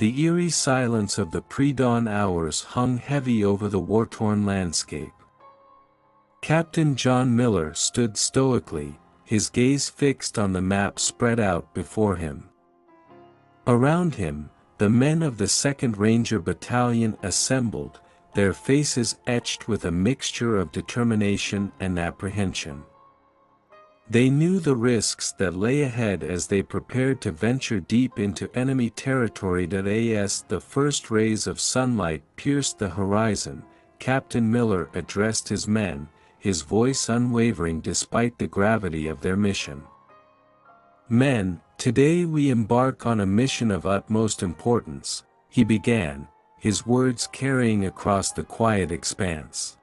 The eerie silence of the pre-dawn hours hung heavy over the war-torn landscape. Captain John Miller stood stoically, his gaze fixed on the map spread out before him. Around him, the men of the 2nd Ranger Battalion assembled, their faces etched with a mixture of determination and apprehension. They knew the risks that lay ahead as they prepared to venture deep into enemy territory. As the first rays of sunlight pierced the horizon, Captain Miller addressed his men, his voice unwavering despite the gravity of their mission. "Men, today we embark on a mission of utmost importance," he began, his words carrying across the quiet expanse.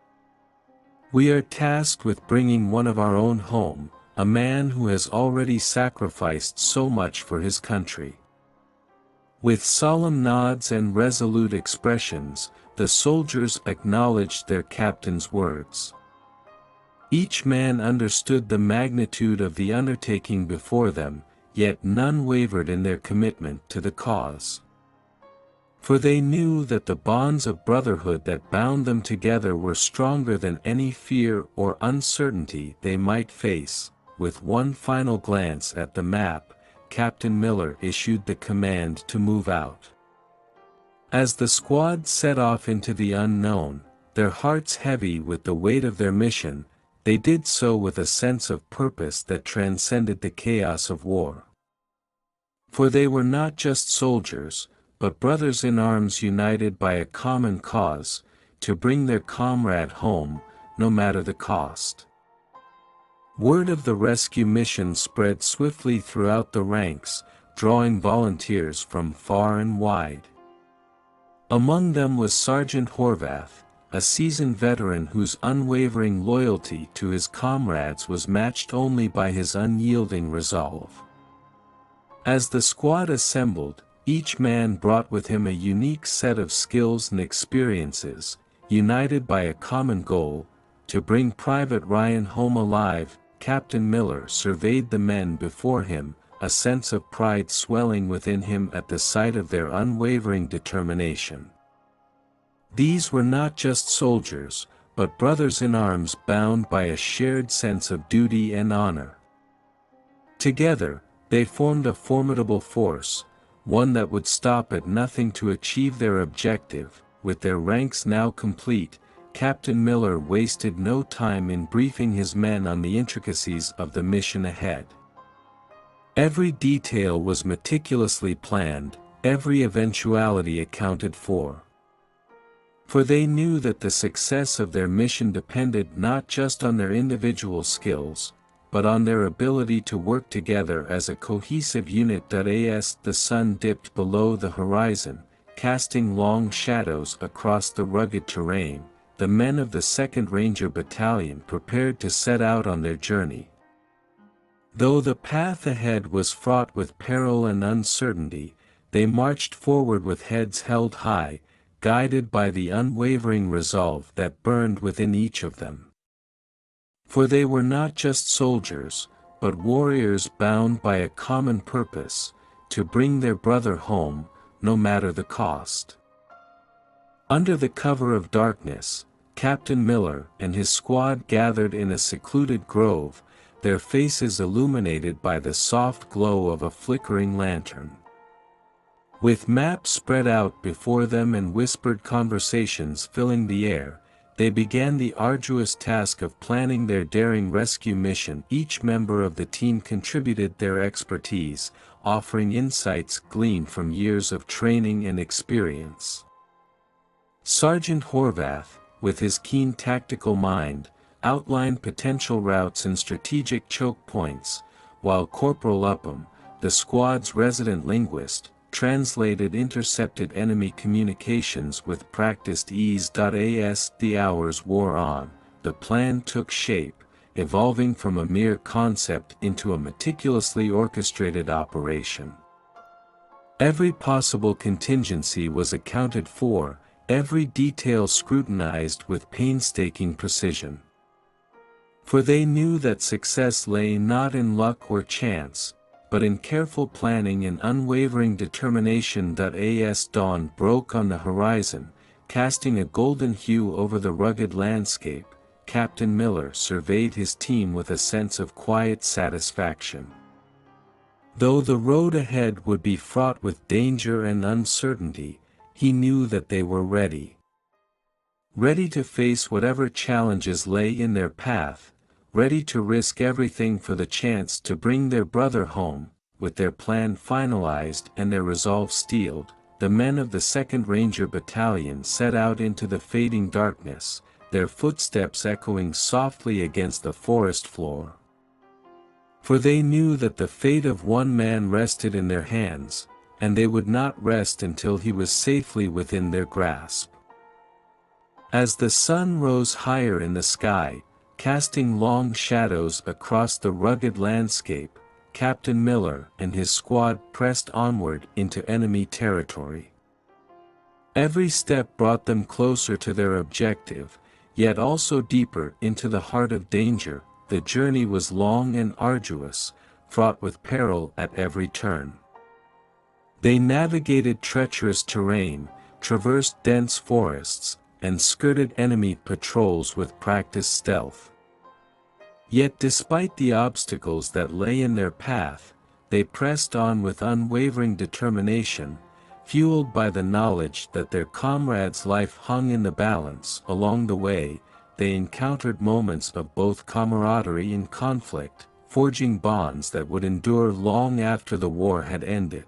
"We are tasked with bringing one of our own home, a man who has already sacrificed so much for his country." With solemn nods and resolute expressions, the soldiers acknowledged their captain's words. Each man understood the magnitude of the undertaking before them, yet none wavered in their commitment to the cause. For they knew that the bonds of brotherhood that bound them together were stronger than any fear or uncertainty they might face. With one final glance at the map, Captain Miller issued the command to move out. As the squad set off into the unknown, their hearts heavy with the weight of their mission, they did so with a sense of purpose that transcended the chaos of war. For they were not just soldiers, but brothers in arms united by a common cause, to bring their comrade home, no matter the cost. Word of the rescue mission spread swiftly throughout the ranks, drawing volunteers from far and wide. Among them was Sergeant Horvath, a seasoned veteran whose unwavering loyalty to his comrades was matched only by his unyielding resolve. As the squad assembled, each man brought with him a unique set of skills and experiences, united by a common goal, to bring Private Ryan home alive. Captain Miller surveyed the men before him, a sense of pride swelling within him at the sight of their unwavering determination. These were not just soldiers, but brothers in arms bound by a shared sense of duty and honor. Together, they formed a formidable force, one that would stop at nothing to achieve their objective. With their ranks now complete, Captain Miller wasted no time in briefing his men on the intricacies of the mission ahead. Every detail was meticulously planned, every eventuality accounted for. For they knew that the success of their mission depended not just on their individual skills, but on their ability to work together as a cohesive unit. As the sun dipped below the horizon, casting long shadows across the rugged terrain, the men of the 2nd Ranger Battalion prepared to set out on their journey. Though the path ahead was fraught with peril and uncertainty, they marched forward with heads held high, guided by the unwavering resolve that burned within each of them. For they were not just soldiers, but warriors bound by a common purpose, to bring their brother home, no matter the cost. Under the cover of darkness, Captain Miller and his squad gathered in a secluded grove, their faces illuminated by the soft glow of a flickering lantern. With maps spread out before them and whispered conversations filling the air, they began the arduous task of planning their daring rescue mission. Each member of the team contributed their expertise, offering insights gleaned from years of training and experience. Sergeant Horvath, with his keen tactical mind, outlined potential routes and strategic choke points, while Corporal Upham, the squad's resident linguist, translated intercepted enemy communications with practiced ease. As the hours wore on, the plan took shape, evolving from a mere concept into a meticulously orchestrated operation. Every possible contingency was accounted for, every detail scrutinized with painstaking precision. For they knew that success lay not in luck or chance, but in careful planning and unwavering determination. As dawn broke on the horizon, casting a golden hue over the rugged landscape, Captain Miller surveyed his team with a sense of quiet satisfaction. Though the road ahead would be fraught with danger and uncertainty, he knew that they were ready. Ready to face whatever challenges lay in their path, ready to risk everything for the chance to bring their brother home. With their plan finalized and their resolve steeled, the men of the 2nd Ranger Battalion set out into the fading darkness, their footsteps echoing softly against the forest floor. For they knew that the fate of one man rested in their hands, and they would not rest until he was safely within their grasp. As the sun rose higher in the sky, casting long shadows across the rugged landscape, Captain Miller and his squad pressed onward into enemy territory. Every step brought them closer to their objective, yet also deeper into the heart of danger. The journey was long and arduous, fraught with peril at every turn. They navigated treacherous terrain, traversed dense forests, and skirted enemy patrols with practiced stealth. Yet despite the obstacles that lay in their path, they pressed on with unwavering determination, fueled by the knowledge that their comrade's life hung in the balance. Along the way, they encountered moments of both camaraderie and conflict, forging bonds that would endure long after the war had ended.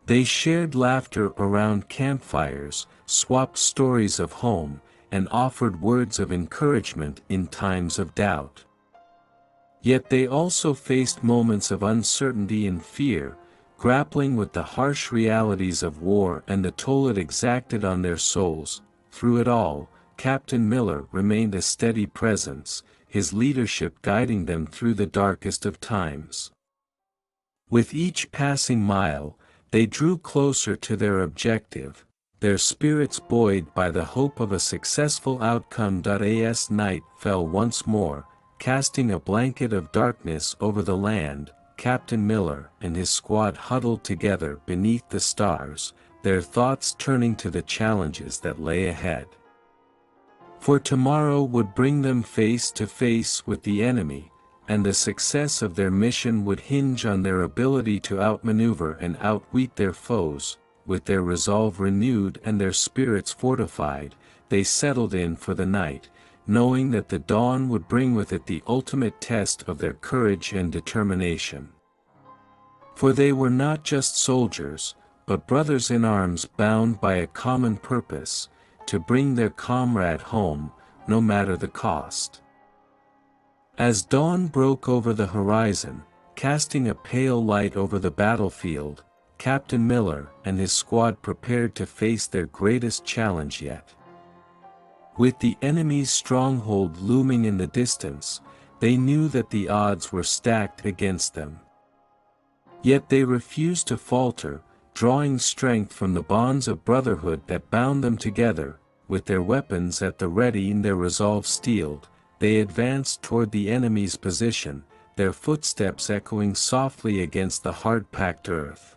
They shared laughter around campfires, swapped stories of home, and offered words of encouragement in times of doubt. Yet they also faced moments of uncertainty and fear, grappling with the harsh realities of war and the toll it exacted on their souls. Through it all, Captain Miller remained a steady presence, his leadership guiding them through the darkest of times. With each passing mile, they drew closer to their objective, their spirits buoyed by the hope of a successful outcome. As night fell once more, casting a blanket of darkness over the land, Captain Miller and his squad huddled together beneath the stars, their thoughts turning to the challenges that lay ahead. For tomorrow would bring them face to face with the enemy, and the success of their mission would hinge on their ability to outmaneuver and outwit their foes. With their resolve renewed and their spirits fortified, they settled in for the night, knowing that the dawn would bring with it the ultimate test of their courage and determination. For they were not just soldiers, but brothers in arms bound by a common purpose, to bring their comrade home, no matter the cost. As dawn broke over the horizon, casting a pale light over the battlefield, Captain Miller and his squad prepared to face their greatest challenge yet. With the enemy's stronghold looming in the distance, they knew that the odds were stacked against them. Yet they refused to falter, drawing strength from the bonds of brotherhood that bound them together. With their weapons at the ready and their resolve steeled, they advanced toward the enemy's position, their footsteps echoing softly against the hard-packed earth.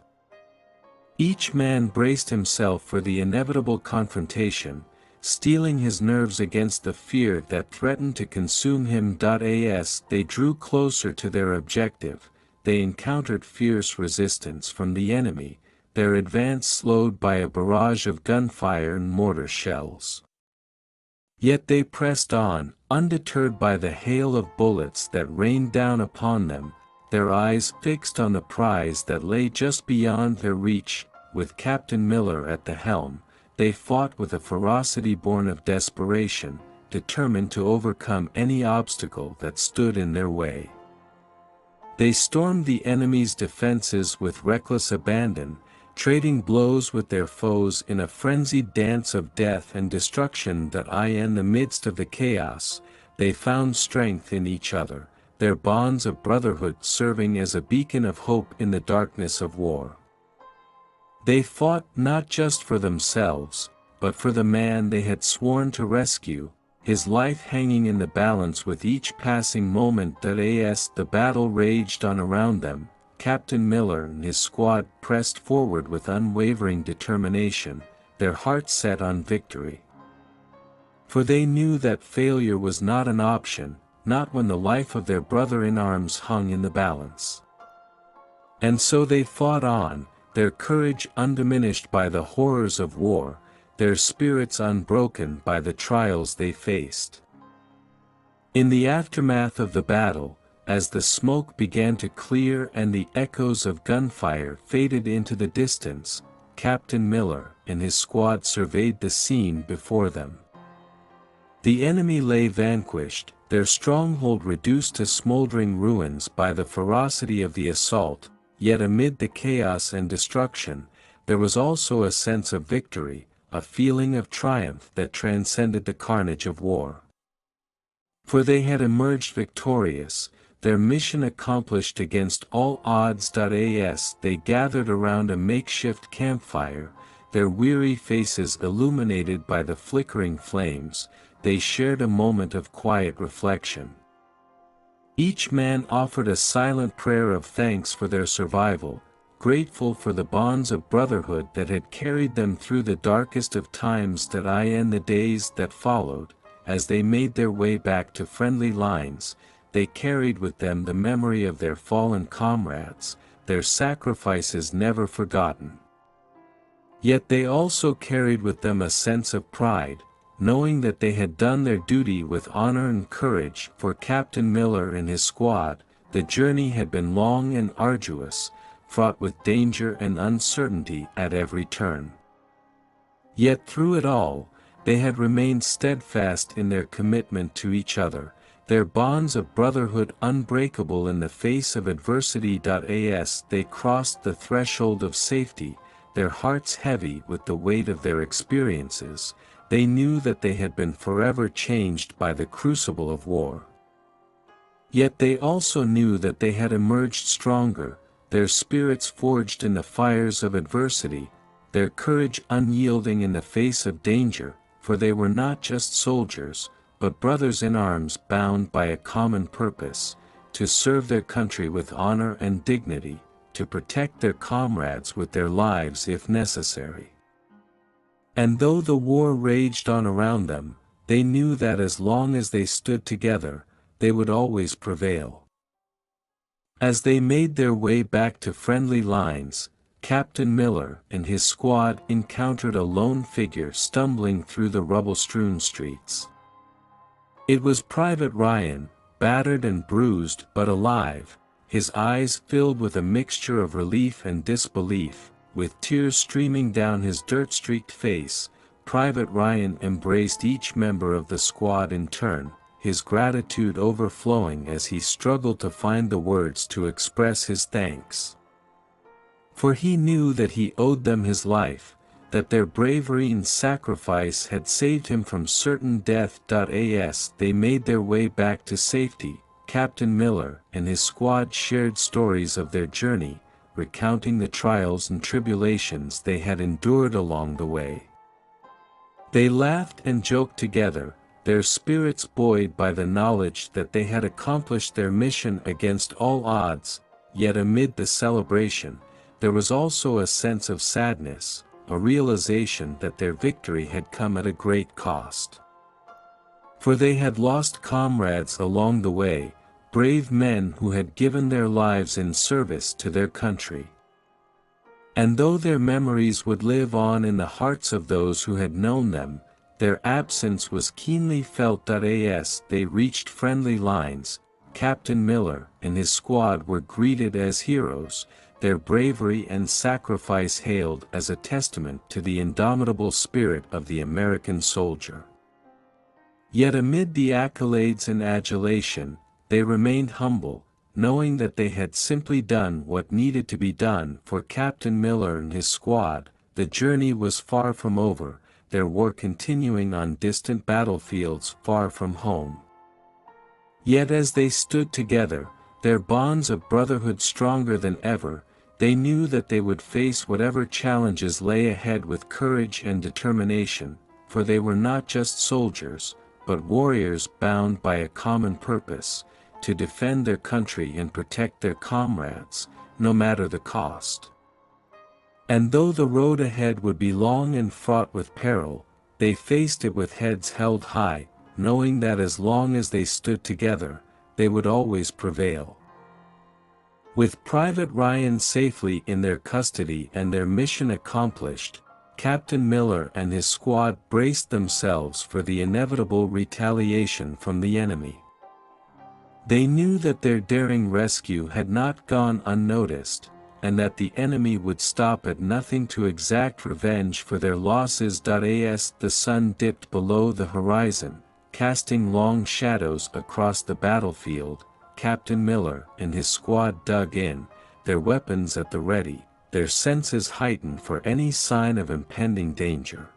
Each man braced himself for the inevitable confrontation, steeling his nerves against the fear that threatened to consume him. As they drew closer to their objective, they encountered fierce resistance from the enemy, their advance slowed by a barrage of gunfire and mortar shells. Yet they pressed on, undeterred by the hail of bullets that rained down upon them, their eyes fixed on the prize that lay just beyond their reach. With Captain Miller at the helm, they fought with a ferocity born of desperation, determined to overcome any obstacle that stood in their way. They stormed the enemy's defenses with reckless abandon, trading blows with their foes in a frenzied dance of death and destruction. In the midst of the chaos, they found strength in each other, their bonds of brotherhood serving as a beacon of hope in the darkness of war. They fought not just for themselves, but for the man they had sworn to rescue, his life hanging in the balance with each passing moment. As the battle raged on around them, Captain Miller and his squad pressed forward with unwavering determination, their hearts set on victory. For they knew that failure was not an option, not when the life of their brother-in-arms hung in the balance. And so they fought on, their courage undiminished by the horrors of war, their spirits unbroken by the trials they faced. In the aftermath of the battle, as the smoke began to clear and the echoes of gunfire faded into the distance, Captain Miller and his squad surveyed the scene before them. The enemy lay vanquished, their stronghold reduced to smoldering ruins by the ferocity of the assault, yet amid the chaos and destruction, there was also a sense of victory, a feeling of triumph that transcended the carnage of war. For they had emerged victorious, their mission accomplished against all odds. As they gathered around a makeshift campfire, their weary faces illuminated by the flickering flames, they shared a moment of quiet reflection. Each man offered a silent prayer of thanks for their survival, grateful for the bonds of brotherhood that had carried them through the darkest of times. In the days that followed, as they made their way back to friendly lines, they carried with them the memory of their fallen comrades, their sacrifices never forgotten. Yet they also carried with them a sense of pride, knowing that they had done their duty with honor and courage. For Captain Miller and his squad, the journey had been long and arduous, fraught with danger and uncertainty at every turn. Yet through it all, they had remained steadfast in their commitment to each other, their bonds of brotherhood unbreakable in the face of adversity. As they crossed the threshold of safety, their hearts heavy with the weight of their experiences, they knew that they had been forever changed by the crucible of war. Yet they also knew that they had emerged stronger, their spirits forged in the fires of adversity, their courage unyielding in the face of danger, for they were not just soldiers, but brothers in arms bound by a common purpose, to serve their country with honor and dignity, to protect their comrades with their lives if necessary. And though the war raged on around them, they knew that as long as they stood together, they would always prevail. As they made their way back to friendly lines, Captain Miller and his squad encountered a lone figure stumbling through the rubble-strewn streets. It was Private Ryan, battered and bruised but alive, his eyes filled with a mixture of relief and disbelief, with tears streaming down his dirt-streaked face. Private Ryan embraced each member of the squad in turn, his gratitude overflowing as he struggled to find the words to express his thanks. For he knew that he owed them his life, that their bravery and sacrifice had saved him from certain death. As they made their way back to safety, Captain Miller and his squad shared stories of their journey, recounting the trials and tribulations they had endured along the way. They laughed and joked together, their spirits buoyed by the knowledge that they had accomplished their mission against all odds. Yet amid the celebration, there was also a sense of sadness, a realization that their victory had come at a great cost. For they had lost comrades along the way, brave men who had given their lives in service to their country. And though their memories would live on in the hearts of those who had known them, their absence was keenly felt. As they reached friendly lines, Captain Miller and his squad were greeted as heroes, their bravery and sacrifice hailed as a testament to the indomitable spirit of the American soldier. Yet amid the accolades and adulation, they remained humble, knowing that they had simply done what needed to be done. For Captain Miller and his squad, the journey was far from over, their war continuing on distant battlefields far from home. Yet as they stood together, their bonds of brotherhood stronger than ever, they knew that they would face whatever challenges lay ahead with courage and determination, for they were not just soldiers, but warriors bound by a common purpose, to defend their country and protect their comrades, no matter the cost. And though the road ahead would be long and fraught with peril, they faced it with heads held high, knowing that as long as they stood together, they would always prevail. With Private Ryan safely in their custody and their mission accomplished, Captain Miller and his squad braced themselves for the inevitable retaliation from the enemy. They knew that their daring rescue had not gone unnoticed, and that the enemy would stop at nothing to exact revenge for their losses. As the sun dipped below the horizon, casting long shadows across the battlefield, Captain Miller and his squad dug in, their weapons at the ready, their senses heightened for any sign of impending danger.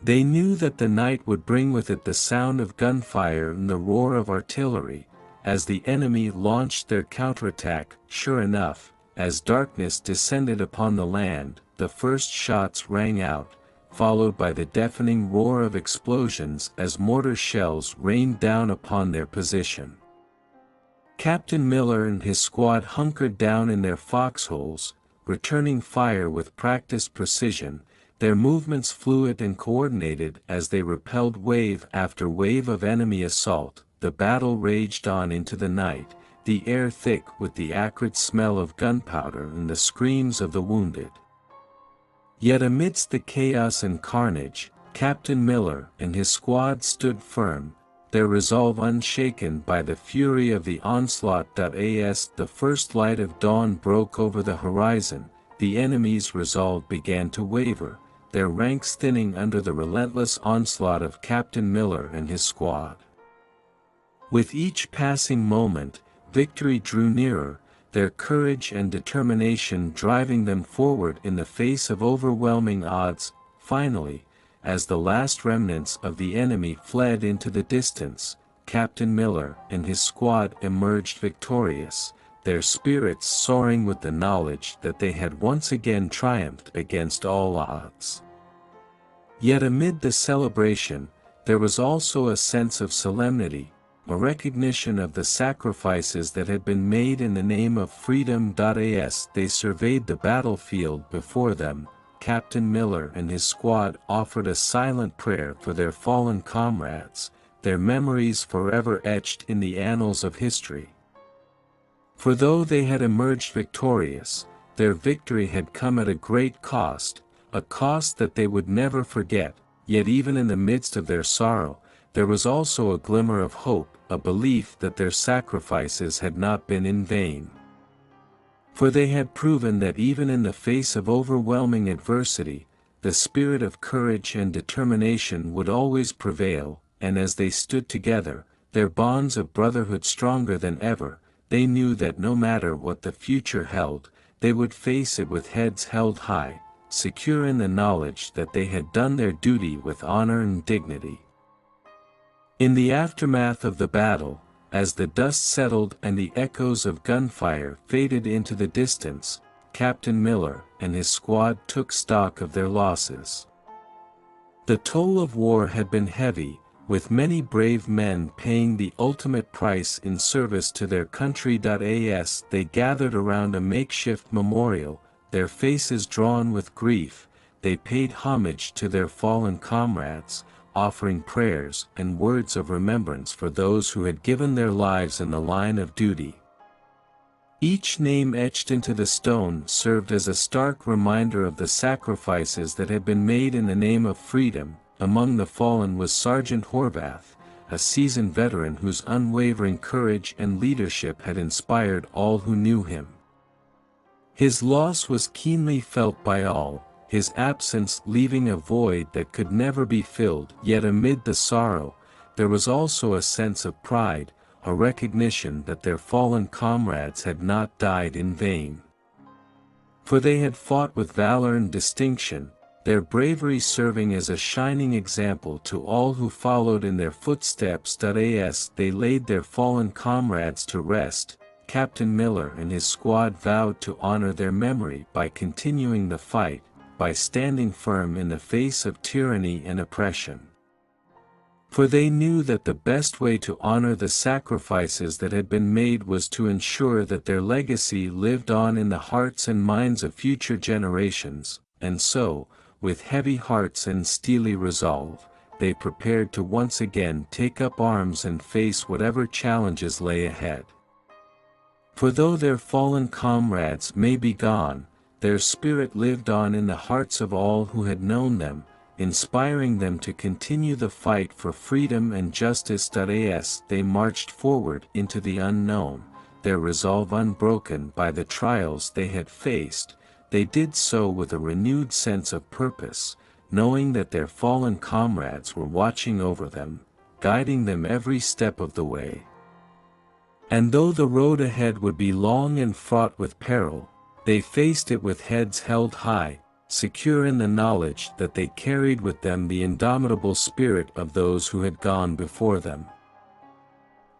They knew that the night would bring with it the sound of gunfire and the roar of artillery, as the enemy launched their counterattack. Sure enough, as darkness descended upon the land, the first shots rang out, followed by the deafening roar of explosions as mortar shells rained down upon their position. Captain Miller and his squad hunkered down in their foxholes, returning fire with practiced precision, their movements fluid and coordinated as they repelled wave after wave of enemy assault. The battle raged on into the night, the air thick with the acrid smell of gunpowder and the screams of the wounded. Yet amidst the chaos and carnage, Captain Miller and his squad stood firm, their resolve unshaken by the fury of the onslaught. As the first light of dawn broke over the horizon, the enemy's resolve began to waver, their ranks thinning under the relentless onslaught of Captain Miller and his squad. With each passing moment, victory drew nearer, their courage and determination driving them forward in the face of overwhelming odds. Finally, as the last remnants of the enemy fled into the distance, Captain Miller and his squad emerged victorious, their spirits soaring with the knowledge that they had once again triumphed against all odds. Yet amid the celebration, there was also a sense of solemnity, a recognition of the sacrifices that had been made in the name of freedom. As they surveyed the battlefield before them, Captain Miller and his squad offered a silent prayer for their fallen comrades, their memories forever etched in the annals of history. For though they had emerged victorious, their victory had come at a great cost, a cost that they would never forget. Yet even in the midst of their sorrow, there was also a glimmer of hope, a belief that their sacrifices had not been in vain. For they had proven that even in the face of overwhelming adversity, the spirit of courage and determination would always prevail, and as they stood together, their bonds of brotherhood stronger than ever, they knew that no matter what the future held, they would face it with heads held high, secure in the knowledge that they had done their duty with honor and dignity. In the aftermath of the battle, as the dust settled and the echoes of gunfire faded into the distance, Captain Miller and his squad took stock of their losses. The toll of war had been heavy, with many brave men paying the ultimate price in service to their country. As they gathered around a makeshift memorial, their faces drawn with grief, they paid homage to their fallen comrades, offering prayers and words of remembrance for those who had given their lives in the line of duty. Each name etched into the stone served as a stark reminder of the sacrifices that had been made in the name of freedom. Among the fallen was Sergeant Horvath, a seasoned veteran whose unwavering courage and leadership had inspired all who knew him. His loss was keenly felt by all, his absence leaving a void that could never be filled. Yet amid the sorrow, there was also a sense of pride, a recognition that their fallen comrades had not died in vain. For they had fought with valor and distinction, their bravery serving as a shining example to all who followed in their footsteps. As they laid their fallen comrades to rest, Captain Miller and his squad vowed to honor their memory by continuing the fight, by standing firm in the face of tyranny and oppression. For they knew that the best way to honor the sacrifices that had been made was to ensure that their legacy lived on in the hearts and minds of future generations, and so, with heavy hearts and steely resolve, they prepared to once again take up arms and face whatever challenges lay ahead. For though their fallen comrades may be gone, their spirit lived on in the hearts of all who had known them, inspiring them to continue the fight for freedom and justice. As they marched forward into the unknown, their resolve unbroken by the trials they had faced, they did so with a renewed sense of purpose, knowing that their fallen comrades were watching over them, guiding them every step of the way. And though the road ahead would be long and fraught with peril, they faced it with heads held high, secure in the knowledge that they carried with them the indomitable spirit of those who had gone before them.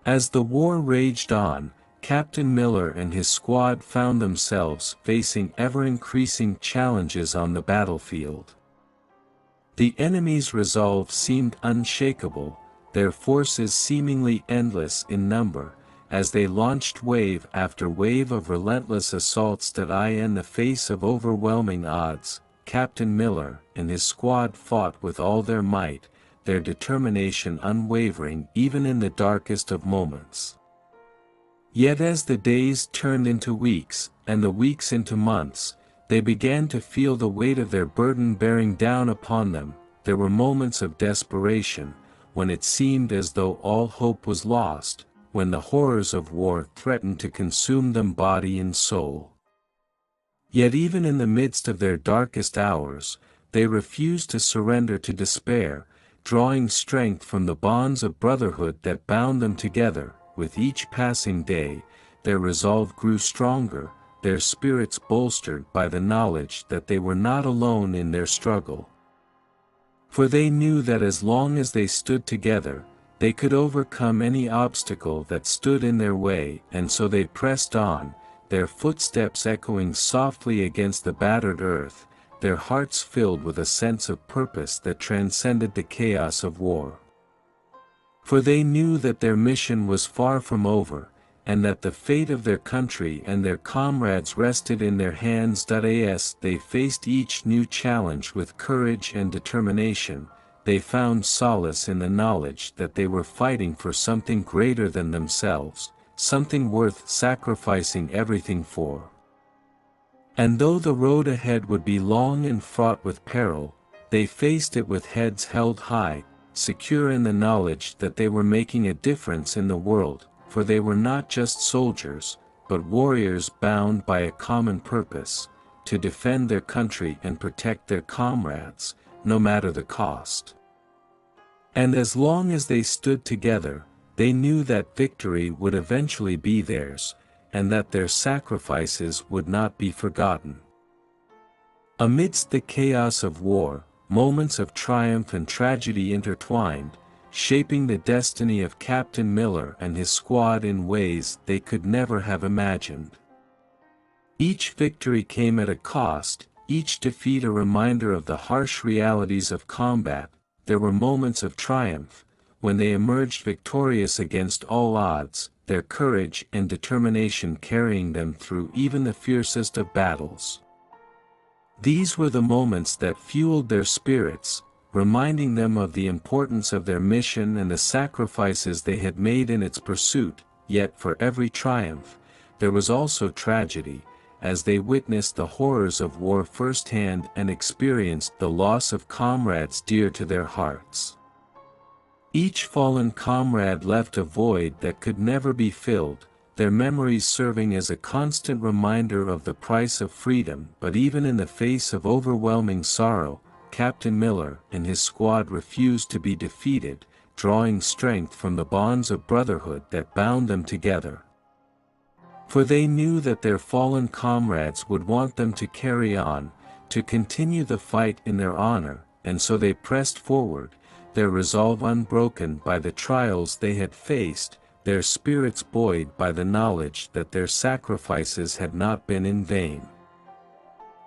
As the war raged on, Captain Miller and his squad found themselves facing ever-increasing challenges on the battlefield. The enemy's resolve seemed unshakable, their forces seemingly endless in number, as they launched wave after wave of relentless assaults. In the face of overwhelming odds, Captain Miller and his squad fought with all their might, their determination unwavering even in the darkest of moments. Yet as the days turned into weeks, and the weeks into months, they began to feel the weight of their burden bearing down upon them. There were moments of desperation, when it seemed as though all hope was lost, when the horrors of war threatened to consume them body and soul. Yet even in the midst of their darkest hours, they refused to surrender to despair, drawing strength from the bonds of brotherhood that bound them together. With each passing day, their resolve grew stronger, their spirits bolstered by the knowledge that they were not alone in their struggle. For they knew that as long as they stood together, they could overcome any obstacle that stood in their way, and so they pressed on, their footsteps echoing softly against the battered earth, their hearts filled with a sense of purpose that transcended the chaos of war. For they knew that their mission was far from over, and that the fate of their country and their comrades rested in their hands. As they faced each new challenge with courage and determination, they found solace in the knowledge that they were fighting for something greater than themselves, something worth sacrificing everything for. And though the road ahead would be long and fraught with peril, they faced it with heads held high, secure in the knowledge that they were making a difference in the world, for they were not just soldiers, but warriors bound by a common purpose, to defend their country and protect their comrades, no matter the cost. And as long as they stood together, they knew that victory would eventually be theirs, and that their sacrifices would not be forgotten. Amidst the chaos of war, moments of triumph and tragedy intertwined, shaping the destiny of Captain Miller and his squad in ways they could never have imagined. Each victory came at a cost, each defeat a reminder of the harsh realities of combat. There were moments of triumph, when they emerged victorious against all odds, their courage and determination carrying them through even the fiercest of battles. These were the moments that fueled their spirits, reminding them of the importance of their mission and the sacrifices they had made in its pursuit. Yet for every triumph, there was also tragedy, as they witnessed the horrors of war firsthand and experienced the loss of comrades dear to their hearts. Each fallen comrade left a void that could never be filled, their memories serving as a constant reminder of the price of freedom. But even in the face of overwhelming sorrow, Captain Miller and his squad refused to be defeated, drawing strength from the bonds of brotherhood that bound them together. For they knew that their fallen comrades would want them to carry on, to continue the fight in their honor, and so they pressed forward, their resolve unbroken by the trials they had faced, their spirits buoyed by the knowledge that their sacrifices had not been in vain.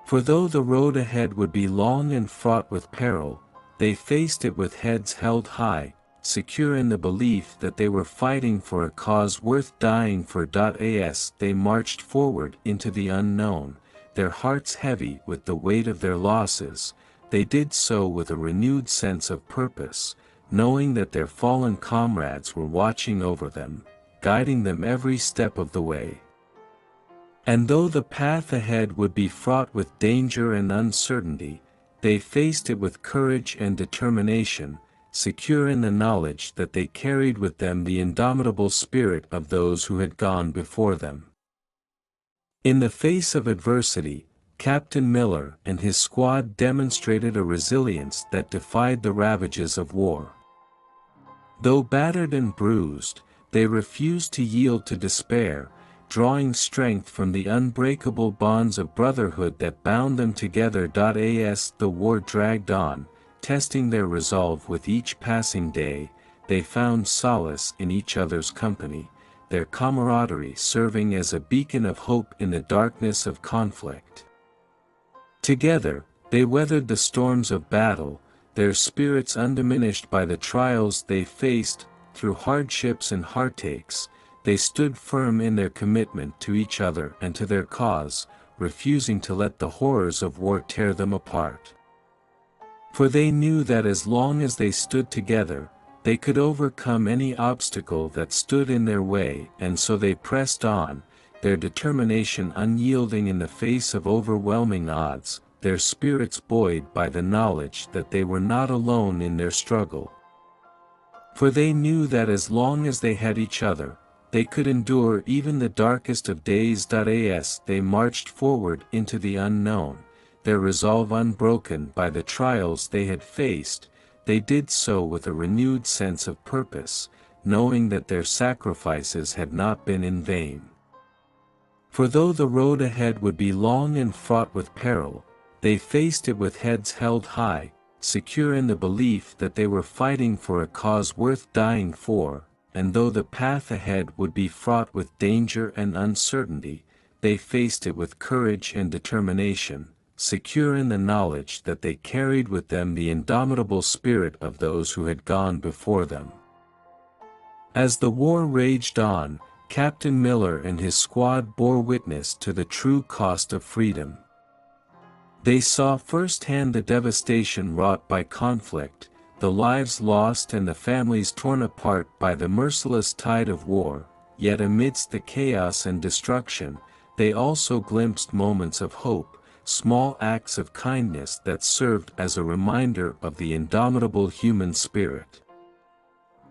For though the road ahead would be long and fraught with peril, they faced it with heads held high, secure in the belief that they were fighting for a cause worth dying for. As they marched forward into the unknown, their hearts heavy with the weight of their losses, they did so with a renewed sense of purpose, knowing that their fallen comrades were watching over them, guiding them every step of the way. And though the path ahead would be fraught with danger and uncertainty, they faced it with courage and determination, secure in the knowledge that they carried with them the indomitable spirit of those who had gone before them. In the face of adversity, Captain Miller and his squad demonstrated a resilience that defied the ravages of war. Though battered and bruised, they refused to yield to despair, drawing strength from the unbreakable bonds of brotherhood that bound them together. As the war dragged on, testing their resolve with each passing day, they found solace in each other's company, their camaraderie serving as a beacon of hope in the darkness of conflict. Together, they weathered the storms of battle, their spirits undiminished by the trials they faced. Through hardships and heartaches, they stood firm in their commitment to each other and to their cause, refusing to let the horrors of war tear them apart. For they knew that as long as they stood together, they could overcome any obstacle that stood in their way, and so they pressed on, their determination unyielding in the face of overwhelming odds, their spirits buoyed by the knowledge that they were not alone in their struggle. For they knew that as long as they had each other, they could endure even the darkest of days. As they marched forward into the unknown, their resolve unbroken by the trials they had faced, they did so with a renewed sense of purpose, knowing that their sacrifices had not been in vain. For though the road ahead would be long and fraught with peril, they faced it with heads held high, secure in the belief that they were fighting for a cause worth dying for, and though the path ahead would be fraught with danger and uncertainty, they faced it with courage and determination, secure in the knowledge that they carried with them the indomitable spirit of those who had gone before them. As the war raged on, Captain Miller and his squad bore witness to the true cost of freedom. They saw firsthand the devastation wrought by conflict, the lives lost and the families torn apart by the merciless tide of war, yet amidst the chaos and destruction, they also glimpsed moments of hope, small acts of kindness that served as a reminder of the indomitable human spirit.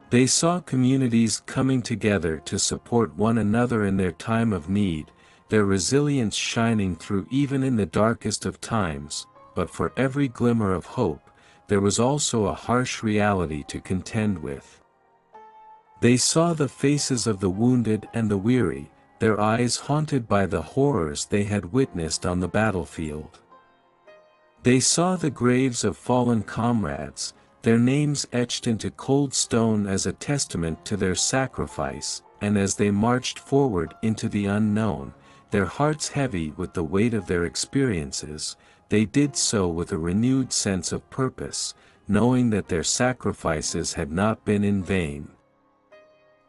They saw communities coming together to support one another in their time of need, their resilience shining through even in the darkest of times. But for every glimmer of hope, there was also a harsh reality to contend with. They saw the faces of the wounded and the weary, their eyes haunted by the horrors they had witnessed on the battlefield. They saw the graves of fallen comrades, their names etched into cold stone as a testament to their sacrifice, and as they marched forward into the unknown, their hearts heavy with the weight of their experiences, they did so with a renewed sense of purpose, knowing that their sacrifices had not been in vain.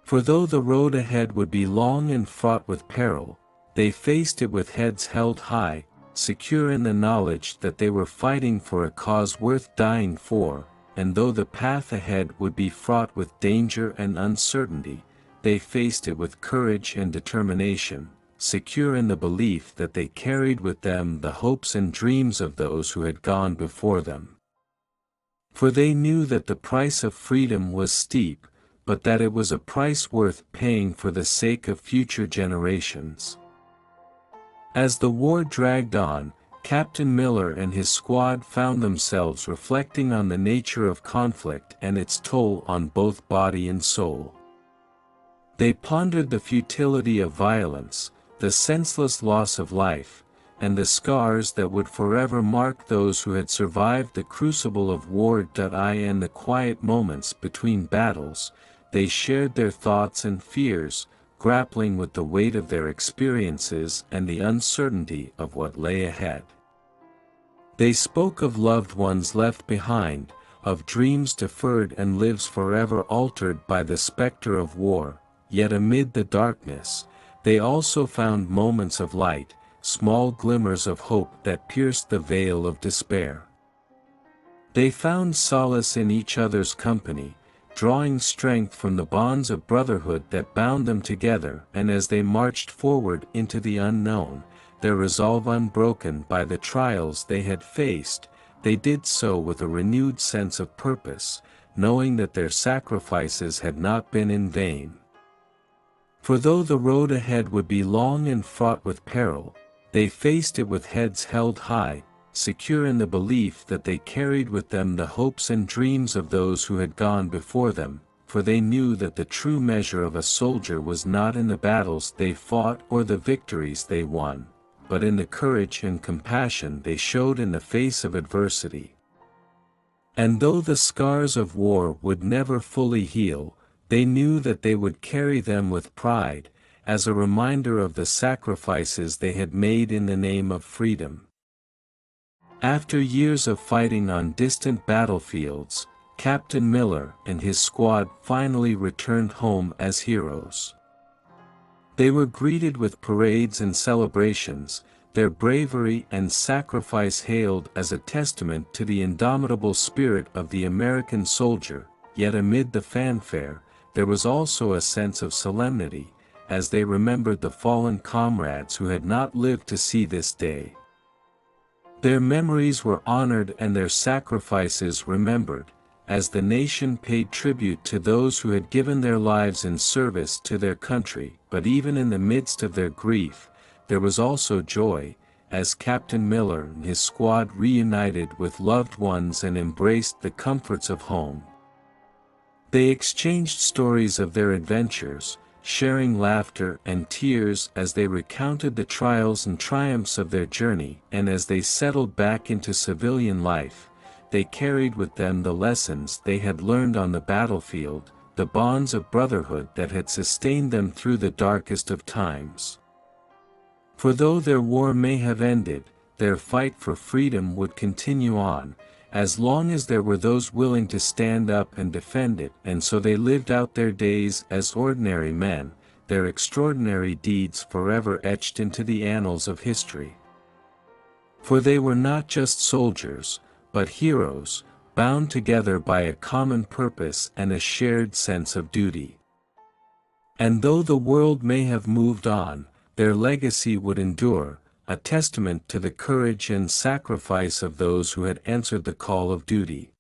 For though the road ahead would be long and fraught with peril, they faced it with heads held high, secure in the knowledge that they were fighting for a cause worth dying for, and though the path ahead would be fraught with danger and uncertainty, they faced it with courage and determination, secure in the belief that they carried with them the hopes and dreams of those who had gone before them. For they knew that the price of freedom was steep, but that it was a price worth paying for the sake of future generations. As the war dragged on, Captain Miller and his squad found themselves reflecting on the nature of conflict and its toll on both body and soul. They pondered the futility of violence, the senseless loss of life, and the scars that would forever mark those who had survived the crucible of war. In the quiet moments between battles, they shared their thoughts and fears, grappling with the weight of their experiences and the uncertainty of what lay ahead. They spoke of loved ones left behind, of dreams deferred and lives forever altered by the specter of war. Yet amid the darkness, they also found moments of light, small glimmers of hope that pierced the veil of despair. They found solace in each other's company, drawing strength from the bonds of brotherhood that bound them together, and as they marched forward into the unknown, their resolve unbroken by the trials they had faced, they did so with a renewed sense of purpose, knowing that their sacrifices had not been in vain. For though the road ahead would be long and fraught with peril, they faced it with heads held high, secure in the belief that they carried with them the hopes and dreams of those who had gone before them, for they knew that the true measure of a soldier was not in the battles they fought or the victories they won, but in the courage and compassion they showed in the face of adversity. And though the scars of war would never fully heal, they knew that they would carry them with pride, as a reminder of the sacrifices they had made in the name of freedom. After years of fighting on distant battlefields, Captain Miller and his squad finally returned home as heroes. They were greeted with parades and celebrations, their bravery and sacrifice hailed as a testament to the indomitable spirit of the American soldier, yet amid the fanfare, there was also a sense of solemnity, as they remembered the fallen comrades who had not lived to see this day. Their memories were honored and their sacrifices remembered, as the nation paid tribute to those who had given their lives in service to their country. But even in the midst of their grief, there was also joy, as Captain Miller and his squad reunited with loved ones and embraced the comforts of home. They exchanged stories of their adventures, sharing laughter and tears as they recounted the trials and triumphs of their journey, and as they settled back into civilian life, they carried with them the lessons they had learned on the battlefield, the bonds of brotherhood that had sustained them through the darkest of times. For though their war may have ended, their fight for freedom would continue on, as long as there were those willing to stand up and defend it, and so they lived out their days as ordinary men, their extraordinary deeds forever etched into the annals of history. For they were not just soldiers, but heroes, bound together by a common purpose and a shared sense of duty. And though the world may have moved on, their legacy would endure, a testament to the courage and sacrifice of those who had answered the call of duty.